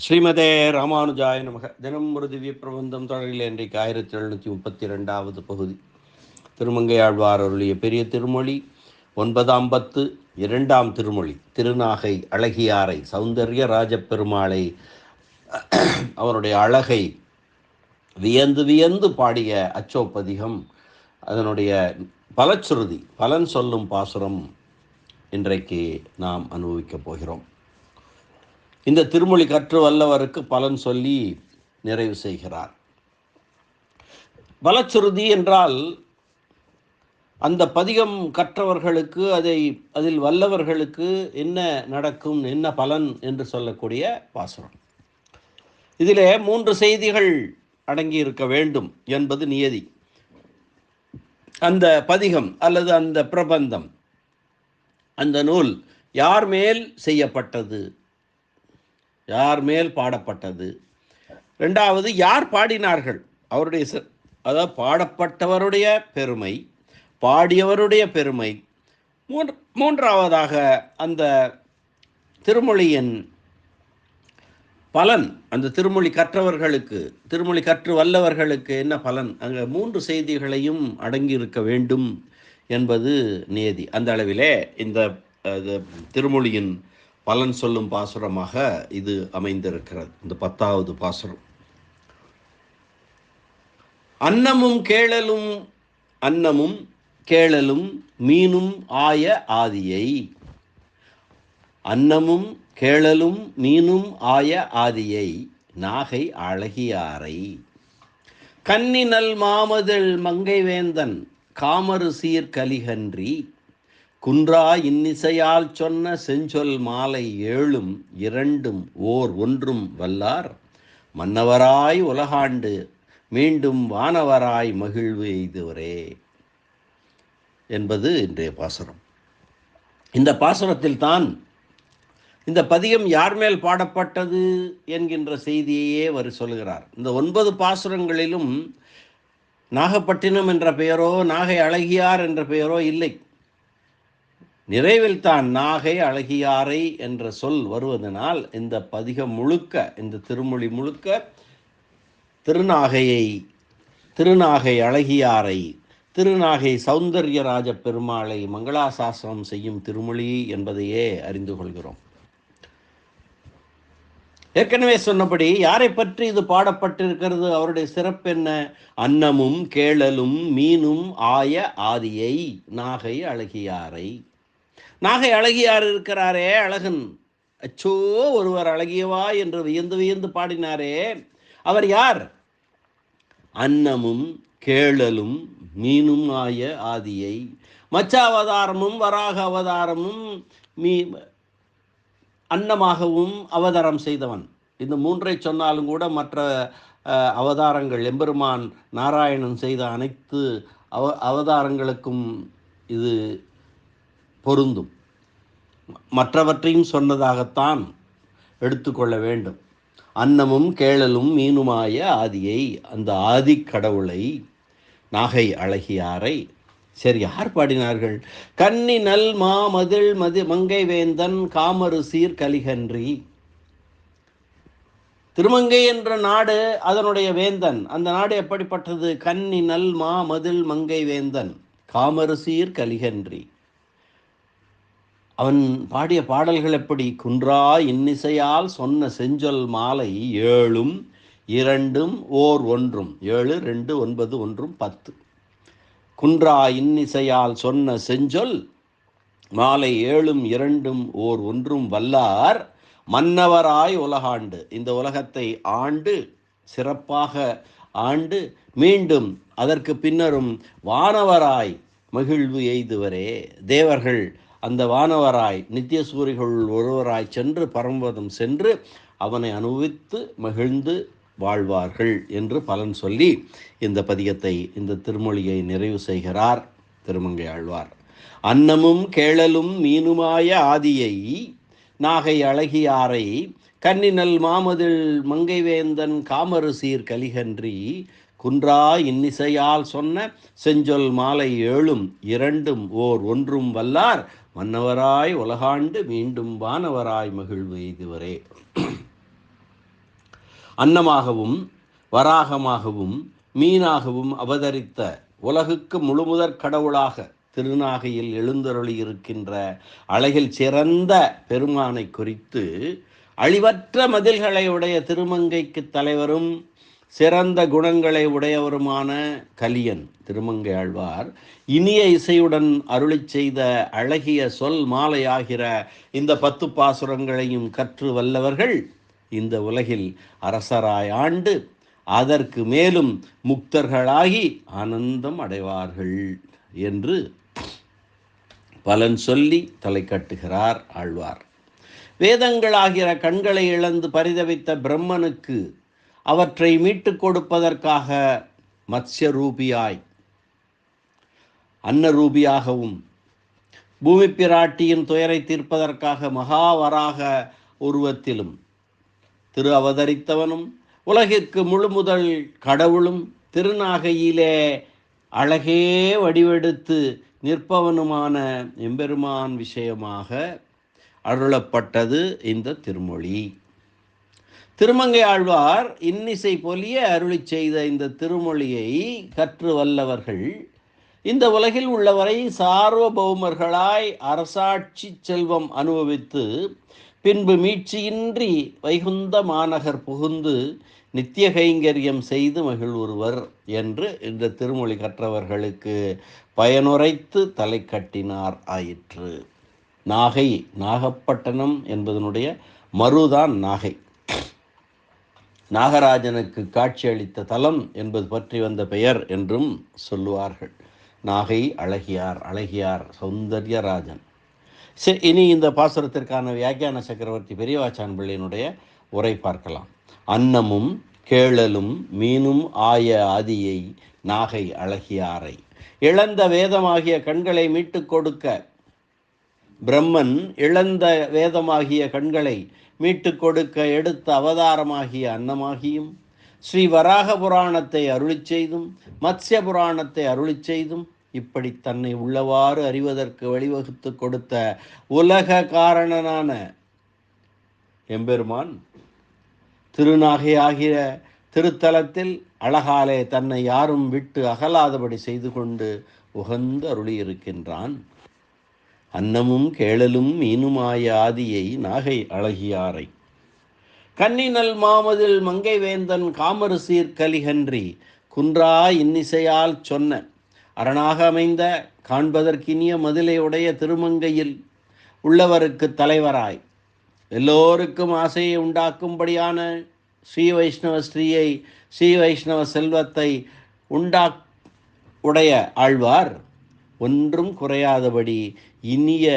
ஸ்ரீமதே ராமானுஜாய நமக. தினம் ஒரு திவ்ய பிரபந்தம் தொடரில் இன்றைக்கு 1732வது பகுதி. திருமங்கையாழ்வார் அருளிய பெரிய திருமொழி 9ஆம் பத்து 2ஆம் திருமொழி. திருநாகை அழகியாரை, சௌந்தர்ய ராஜப்பெருமாளை, அவருடைய அழகை வியந்து வியந்து பாடிய அச்சோப்பதிகம். அதனுடைய பலச்சுருதி, பலன் சொல்லும் பாசுரம் இன்றைக்கு நாம் அனுபவிக்கப் போகிறோம். இந்த திருமொழி கற்று வல்லவருக்கு பலன் சொல்லி நிறைவு செய்கிறார். பலச்சுருதி என்றால் அந்த பதிகம் கற்றவர்களுக்கு, அதில் வல்லவர்களுக்கு என்ன நடக்கும், என்ன பலன் என்று சொல்லக்கூடிய பாசுரம். இதிலே 3 செய்திகள் அடங்கி இருக்க வேண்டும் என்பது நியதி. அந்த பதிகம் அல்லது அந்த பிரபந்தம், அந்த நூல் யார் மேல் செய்யப்பட்டது, யார் மேல் பாடப்பட்டது, 2வது யார் பாடினார்கள், அவருடைய அதாவது பாடப்பட்டவருடைய பெருமை, பாடியவருடைய பெருமை, 3வதாக அந்த திருமொழியின் பலன், அந்த திருமொழி கற்றவர்களுக்கு, திருமொழி கற்று வல்லவர்களுக்கு என்ன பலன். அங்கே 3 செய்திகளையும் அடங்கி இருக்க வேண்டும் என்பது நியதி. அந்த அளவிலே இந்த திருமொழியின் பலன் சொல்லும் பாசுரமாக இது அமைந்திருக்கிறது. இந்த 10வது பாசுரம். அன்னமும் கேளலும் மீனும் ஆய ஆதியை. அன்னமும் கேளலும் மீனும் ஆய ஆதியை, நாகை அழகியாரை. கன்னிநல் மாமதில் மங்கைவேந்தன், காமரு சீர் கலிகன்றி. குன்றா இன்னிசையால் சொன்ன செஞ்சொல் மாலை 7ம் 2ம் ஓர் 1ம் வல்லார். மன்னவராய் உலகாண்டு மீண்டும் வானவராய் மகிழ்வு எய்துவரே என்பது இன்றைய பாசுரம். இந்த பாசுரத்தில் தான் இந்த பதிகம் யார் மேல் பாடப்பட்டது என்கின்ற செய்தியையே அவர் சொல்கிறார். இந்த 9 பாசுரங்களிலும் நாகப்பட்டினம் என்ற பெயரோ நாகை அழகியார் என்ற பெயரோ இல்லை. நிறைவில் தான் நாகை அழகியாரை என்ற சொல் வருவதனால் இந்த பதிகம் முழுக்க, இந்த திருமொழி முழுக்க திருநாகை அழகியாரை, திருநாகை சௌந்தர்யராஜ பெருமாளை மங்களாசாசனம் செய்யும் திருமொழி என்பதையே அறிந்து கொள்கிறோம். ஏற்கனவே சொன்னபடி யாரை பற்றி இது பாடப்பட்டிருக்கிறது, அவருடைய சிறப்பு என்ன? அன்னமும் கேளலும் மீனும் ஆய ஆதியை, நாகை அழகியாரை. நாகை அழகியார் இருக்கிறாரே, அழகன், அச்சோ ஒருவர் அழகியவா என்று வியந்து வியந்து பாடினாரே, அவர் யார்? அன்னமும் கேளலும் மீனும் ஆய ஆதியை. மச்ச அவதாரமும் வராக அவதாரமும் அன்னமாகவும் அவதாரம் செய்தவன். இந்த 3ஐ சொன்னாலும் கூட மற்ற அவதாரங்கள், எம்பெருமான் நாராயணன் செய்த அனைத்து அவதாரங்களுக்கும் இது பொருந்தும். மற்றவற்றையும் சொன்னதாகத்தான் எடுத்துக்கொள்ள வேண்டும். அன்னமும் கேளலும் மீனுமாய ஆதியை, அந்த ஆதி கடவுளை, நாகை அழகியாரை. சரி, யார் பாடினார்கள்? கன்னி நல் மாமதில் மங்கை வேந்தன், காமரு சீர் கலிகன்றி. திருமங்கை என்ற நாடு, அதனுடைய வேந்தன். அந்த நாடு எப்படிப்பட்டது? கன்னி நல் மாமதில் மங்கை வேந்தன், காமரு சீர் கலிகன்றி. அவன் பாடிய பாடல்கள் எப்படி? குன்றா இன்னிசையால் சொன்ன செஞ்சொல் மாலை 7ம் 2ம் ஓர் 1ம். 7, 2, 9, 1, 10. குன்றா இன்னிசையால் சொன்ன செஞ்சொல் மாலை 7ம் 2ம் ஓர் 1ம் வல்லார். மன்னவராய் உலகாண்டு, இந்த உலகத்தை ஆண்டு, சிறப்பாக ஆண்டு, மீண்டும் அதற்கு பின்னரும் வானவராய் மகிழ்வு எய்துவரே. தேவர்கள் அந்த வானவராய், நித்திய சூரிகள் ஒருவராய் சென்று பரமபதம் சென்று அவனை அனுபவித்து மகிழ்ந்து வாழ்வார்கள் என்று பலன் சொல்லி இந்த பதிகத்தை, இந்த திருமொழியை நிறைவு செய்கிறார் திருமங்கை ஆழ்வார். அன்னமும் கேளலும் மீனுமாய ஆதியை, நாகை அழகியாரை. கன்னிநல் மாமதில் மங்கைவேந்தன், காமரு சீர் கலிகன்றி. குன்றா இன்னிசையால் சொன்ன செஞ்சொல் மாலை 7ம் 2ம் ஓர் 1ம் வல்லார். மன்னவராய் உலகாண்டு மீண்டும் வானவராய் மகிழ்வு எய்துவரே. அன்னமாகவும் வராகமாகவும் மீனாகவும் அவதரித்த உலகுக்கு முழுமுதற் கடவுளாக திருநாகையில் எழுந்தருளி இருக்கின்ற அழகில் சிறந்த பெருமானை குறித்து அழிவற்ற மதில்களை உடைய திருமங்கைக்கு தலைவரும் சிறந்த குணங்களை உடையவருமான கலியன் திருமங்கை ஆழ்வார் இனிய இசையுடன் அருளி செய்த அழகிய சொல் மாலையாகிற இந்த 10 பாசுரங்களையும் கற்று வல்லவர்கள் இந்த உலகில் அரசராய் ஆண்டு அதற்கு மேலும் முக்தர்களாகி ஆனந்தம் அடைவார்கள் என்று பலன் சொல்லி தலை கட்டுகிறார் ஆழ்வார். வேதங்களாகிற கண்களை இழந்து பரிதவித்த பிரம்மனுக்கு அவற்றை மீட்டுக் கொடுப்பதற்காக மத்ஸ்யரூபியாய் அன்னரூபியாகவும் பூமி பிராட்டியின் துயரை தீர்ப்பதற்காக மகாவராக உருவத்திலும் திரு அவதரித்தவனும் உலகிற்கு முழுமுதல் கடவுளும் திருநாகையிலே அழகே வடிவெடுத்து நிற்பவனுமான எம்பெருமான் விஷயமாக அருளப்பட்டது இந்த திருமொழி. திருமங்கை ஆழ்வார் இன்னிசை பொலிய அருளி செய்த இந்த திருமொழியை கற்று வல்லவர்கள் இந்த உலகில் உள்ளவரை சார்வபௌமர்களாய் அரசாட்சி செல்வம் அனுபவித்து பின்பு மீட்சியின்றி வைகுந்த மாநகர் புகுந்து நித்திய கைங்கரியம் செய்து மகிழ்வுருவர் என்று இந்த திருமொழி கற்றவர்களுக்கு பயனுரைத்து தலை கட்டினார் ஆயிற்று. நாகை நாகப்பட்டினம் என்பதனுடைய மறுதான் நாகை. நாகராஜனுக்கு காட்சி அளித்த தலம் என்பது பற்றி வந்த பெயர் என்றும் சொல்லுவார்கள். நாகை அழகியார், அழகியார் சௌந்தர்யராஜன். இனி இந்த பாசுரத்திற்கான வியாக்கியான சக்கரவர்த்தி பெரியவாச்சான் பிள்ளையினுடைய உரை பார்க்கலாம். அன்னமும் கேழலும் மீனும் ஆய ஆதியை நாகை அழகியாரை இழந்த வேதமாகிய கண்களை மீட்டுக் கொடுக்க பிரம்மன் இழந்த வேதமாகிய கண்களை மீட்டுக் கொடுக்க எடுத்த அவதாரமாகிய அன்னமாகியும் ஸ்ரீ வராக புராணத்தை அருளிச் செய்தும் மத்ஸ்ய புராணத்தை அருளிச் செய்தும் இப்படி தன்னை உள்ளவாறு அறிவதற்கு வழிவகுத்து கொடுத்த உலக காரணனான எம்பெருமான் திருநாகை ஆகிய திருத்தலத்தில் அழகாலே தன்னை யாரும் விட்டு அகலாதபடி செய்து கொண்டு உகந்து அருளி இருக்கின்றான். அன்னமும் கேழலும் மீனுமாய ஆதியை நாகை அழகியாரை கன்னினல் மாமதில் மங்கை வேந்தன் காமரு சீர்கலிகன்றி குன்றா இன்னிசையால் சொன்ன அரணாக அமைந்த காண்பதற்கினிய மதிலை உடைய திருமங்கையில் உள்ளவருக்கு தலைவராய் எல்லோருக்கும் ஆசையை உண்டாக்கும்படியான ஸ்ரீ வைஷ்ணவ ஸ்ரீயை ஸ்ரீ வைஷ்ணவ செல்வத்தை உடைய ஆழ்வார் ஒன்றும் குறையாதபடி இனிய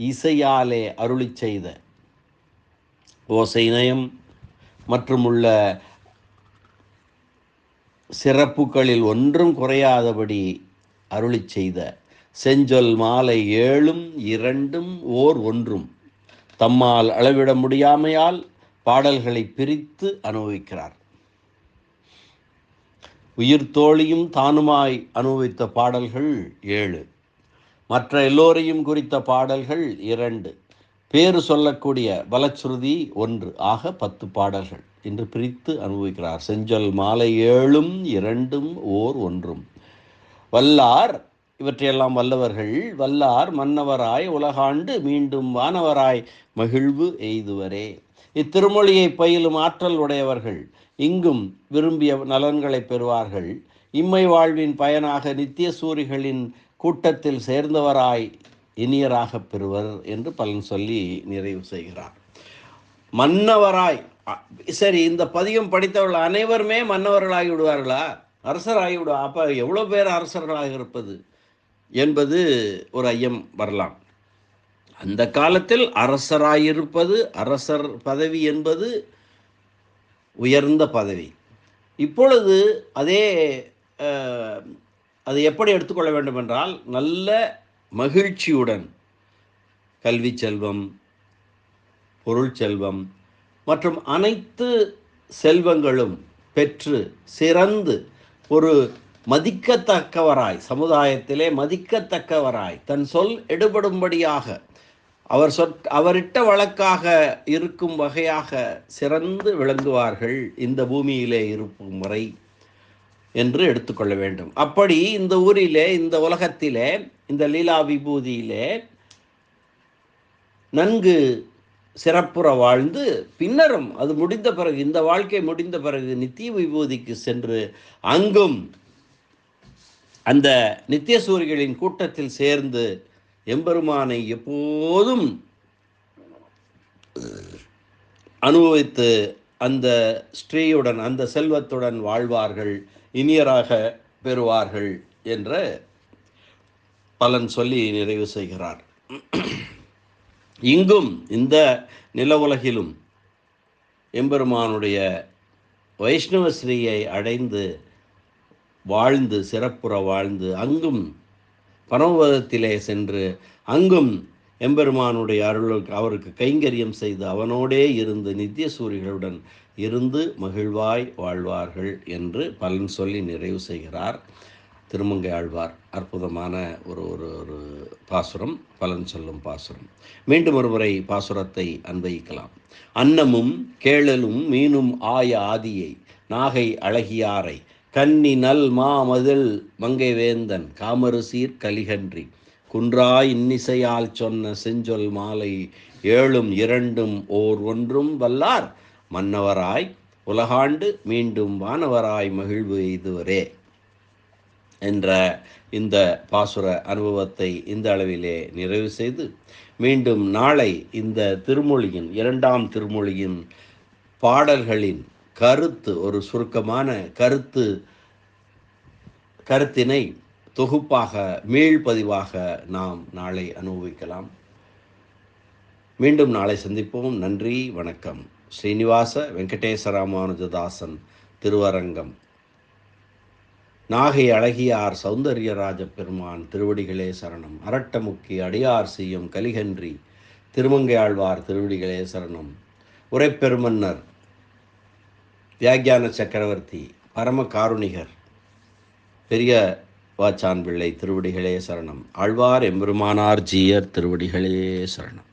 இசையாலே அருளி செய்த ஓசை நயம் மற்றும் உள்ள சிறப்புகளில் ஒன்றும் குறையாதபடி அருளி செய்த செஞ்சொல் மாலை 7 2 ஓர் 1 தம்மால் அளவிட முடியாமையால் பாடல்களை பிரித்து அனுபவிக்கிறார். உயிர் தோழியும் தானுமாய் அனுபவித்த பாடல்கள் 7, மற்ற எல்லோரையும் குறித்த பாடல்கள் 2, பேரு சொல்லக்கூடிய பலச்சுருதி 1 ஆக 10 பாடல்கள் என்று பிரித்து அனுபவிக்கிறார். செஞ்சொல் மாலை 7 2 ஓர் 1 வல்லார் இவற்றையெல்லாம் வல்லவர்கள் வல்லார் மன்னவராய் உலகாண்டு மீண்டும் வானவராய் மகிழ்வு எய்துவரே. இத்திருமொழியை பயிலும் ஆற்றல் உடையவர்கள் இங்கும் விரும்பிய நலன்களை பெறுவார்கள். இம்மை வாழ்வின் பயனாக நித்திய சூரிகளின் கூட்டத்தில் சேர்ந்தவராய் இனியராக பெறுவர் என்று பலன் சொல்லி நிறைவு செய்கிறார். மன்னவராய், சரி, இந்த பதிகம் படித்தவர்கள் அனைவருமே மன்னவர்களாகி விடுவார்களா? அரசராகி விடுவா? அப்போ எவ்வளோ பேர் அரசர்களாக இருப்பது என்பது ஒரு ஐயம் வரலாம். அந்த காலத்தில் அரசராயிருப்பது, அரசர் பதவி என்பது உயர்ந்த பதவி. இப்பொழுது அதை எப்படி எடுத்துக்கொள்ள வேண்டும் என்றால், நல்ல மகிழ்ச்சியுடன் கல்வி செல்வம், பொருள் செல்வம் மற்றும் அனைத்து செல்வங்களும் பெற்று சிறந்து ஒரு மதிக்கத்தக்கவராய், சமுதாயத்திலே மதிக்கத்தக்கவராய், தன் சொல் எடுபடும்படியாக அவரிட்ட வழக்காக இருக்கும் வகையாக சிறந்து விளங்குவார்கள் இந்த பூமியிலே இருக்கும் வரை என்று எடுத்துக்கொள்ள வேண்டும். அப்படி இந்த ஊரிலே, இந்த உலகத்திலே, இந்த லீலா விபூதியிலே நன்கு சிறப்புற வாழ்ந்து பின்னரும் அது முடிந்த பிறகு, இந்த வாழ்க்கை முடிந்த பிறகு நித்திய விபூதிக்கு சென்று அங்கும் அந்த நித்திய சூரிகளின் கூட்டத்தில் சேர்ந்து எம்பெருமானை எப்போதும் அனுபவித்து அந்த ஸ்ரீயுடன், அந்த செல்வத்துடன் வாழ்வார்கள், இனியராக பெறுவார்கள் என்ற பலன் சொல்லி நிறைவு செய்கிறார். இங்கும் இந்த நில உலகிலும் எம்பெருமானுடைய வைஷ்ணவ ஸ்ரீயை அடைந்து வாழ்ந்து சிறப்புற வாழ்ந்து அங்கும் பரமபதத்திலே சென்று அங்கும் எம்பெருமானுடைய அருளுக்கு அவருக்கு கைங்கரியம் செய்து அவனோடே இருந்து நித்திய சூரிகளுடன் இருந்து மகிழ்வாய் வாழ்வார்கள் என்று பலன் சொல்லி நிறைவு செய்கிறார் திருமங்கை ஆழ்வார். அற்புதமான ஒரு ஒரு ஒரு பாசுரம், பலன் சொல்லும் பாசுரம். மீண்டும் ஒருமுறை பாசுரத்தை அன்வயிக்கலாம். அன்னமும் கேழலும் மீனும் ஆய ஆதியை நாகை அழகியாரை கன்னி நல் மாமதில் மங்கை வேந்தன் காமரு சீர் கலிகன்றி குன்றாய் இன்னிசையால் சொன்ன செஞ்சொல் மாலை ஏழும் இரண்டும் ஓர் ஒன்றும் வல்லார் மன்னவராய் உலகாண்டு மீண்டும் வானவராய் மகிழ்வு எய்துவரே என்ற இந்த பாசுர அனுபவத்தை இந்த அளவிலே நிறைவு செய்து மீண்டும் நாளை இந்த திருமொழியின், இரண்டாம் திருமொழியின் பாடல்களின் கருத்து, ஒரு சுருக்கமான கருத்தினை தொகுப்பாக மீள்பதிவாக நாம் நாளை அனுபவிக்கலாம். மீண்டும் நாளை சந்திப்போம். நன்றி, வணக்கம். ஸ்ரீனிவாச வெங்கடேச ராமானுஜதாசன் திருவரங்கம், நாகை அழகியார் சௌந்தர்யராஜ பெருமான் திருவடிகளே சரணம். அரட்டமுக்கி அடியார் செய்யும் கலிகன்றி திருமங்கை ஆழ்வார் திருவடிகளே சரணம். உரைப்பெருமன்னர் வியாக்கியான சக்கரவர்த்தி பரம காருணிகர் பெரிய வாச்சான் பிள்ளை திருவடிகளே சரணம். ஆழ்வார் எம்பெருமானார் ஜீயர் திருவடிகளே சரணம்.